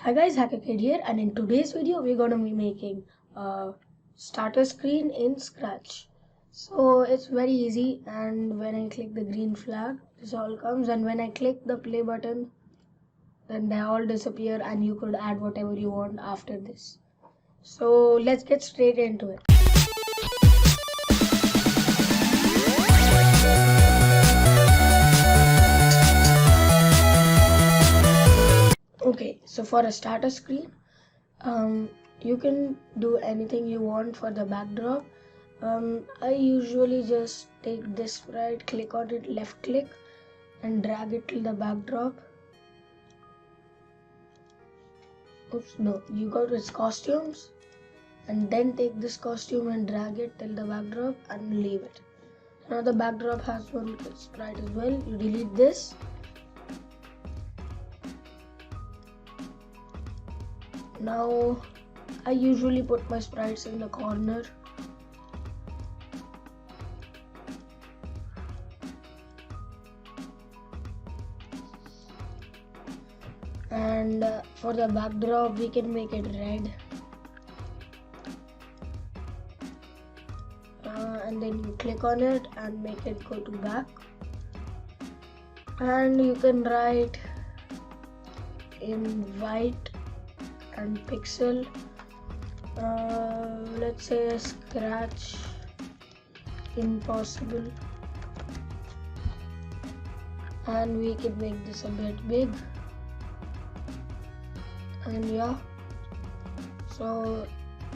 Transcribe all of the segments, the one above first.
Hi guys, Hackerkid here, and in today's video we're gonna be making a starter screen in Scratch. So it's very easy, and when I click the green flag, this all comes, and when I click the play button, then they all disappear and you could add whatever you want after this. So let's get straight into it. Okay, so for a starter screen, you can do anything you want for the backdrop. I usually just take this sprite, click on it, left click, and drag it till the backdrop. Oops, no, you go to its costumes, and then take this costume and drag it till the backdrop and leave it. Now the backdrop has one sprite as well. You delete this. Now I usually put my sprites in the corner. And for the backdrop we can make it red. And then you click on it and make it go to back. And you can write in white and pixel, let's say Scratch impossible, and we can make this a bit big. And yeah, so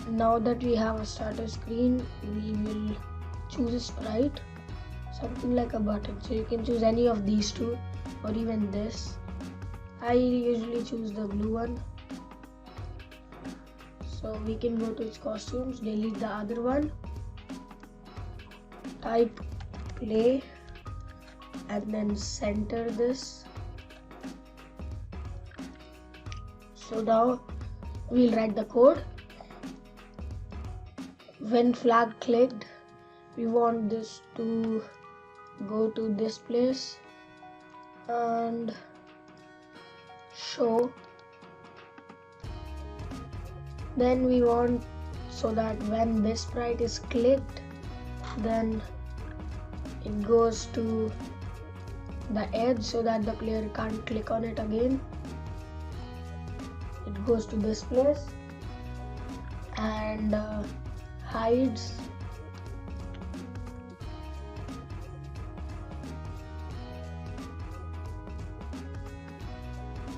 now that we have a starter screen, we will choose a sprite, something like a button. So you can choose any of these two or even this. I usually choose the blue one. So we can go to its costumes, delete the other one, type play, and then center this. So now we'll write the code. When flag clicked, we want this to go to this place and show. Then we want so that when this sprite is clicked, then it goes to the edge so that the player can't click on it again. It goes to this place and hides.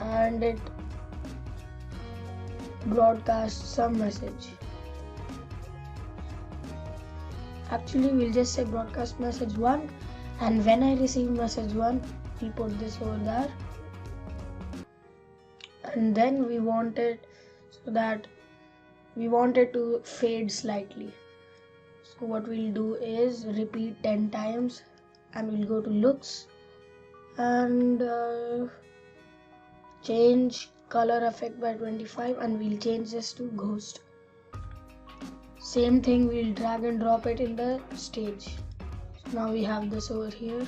And it broadcasts some message. Actually, we'll just say broadcast message 1, and when I receive message 1, we put this over there. And then we want it so that we want it to fade slightly. So what we'll do is repeat 10 times, and we'll go to looks and change color effect by 25, and we'll change this to ghost. Same thing, we'll drag and drop it in the stage. So now we have this over here.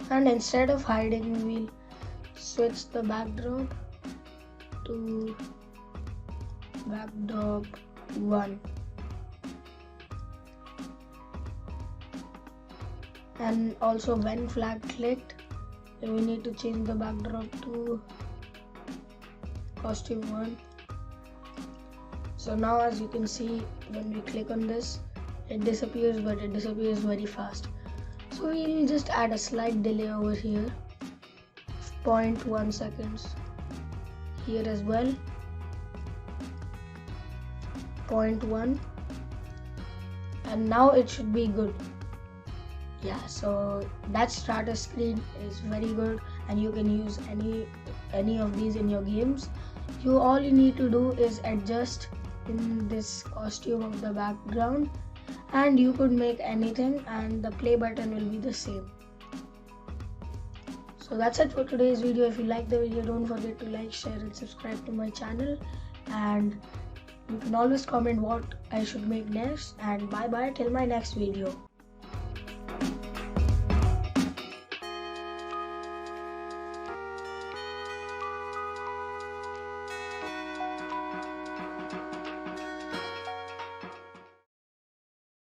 And instead of hiding, we'll switch the backdrop to backdrop 1. And also when flag clicked, we need to change the backdrop to costume 1. So now as you can see, when we click on this, it disappears, but it disappears very fast. So we'll just add a slight delay over here, 0.1 seconds. Here as well, 0.1, and now it should be good. Yeah, so that starter screen is very good, and you can use any of these in your games. All you need to do is adjust in this costume of the background, and you could make anything, and the play button will be the same. So that's it for today's video. If you like the video, don't forget to like, share and subscribe to my channel, and you can always comment what I should make next. And bye bye till my next video.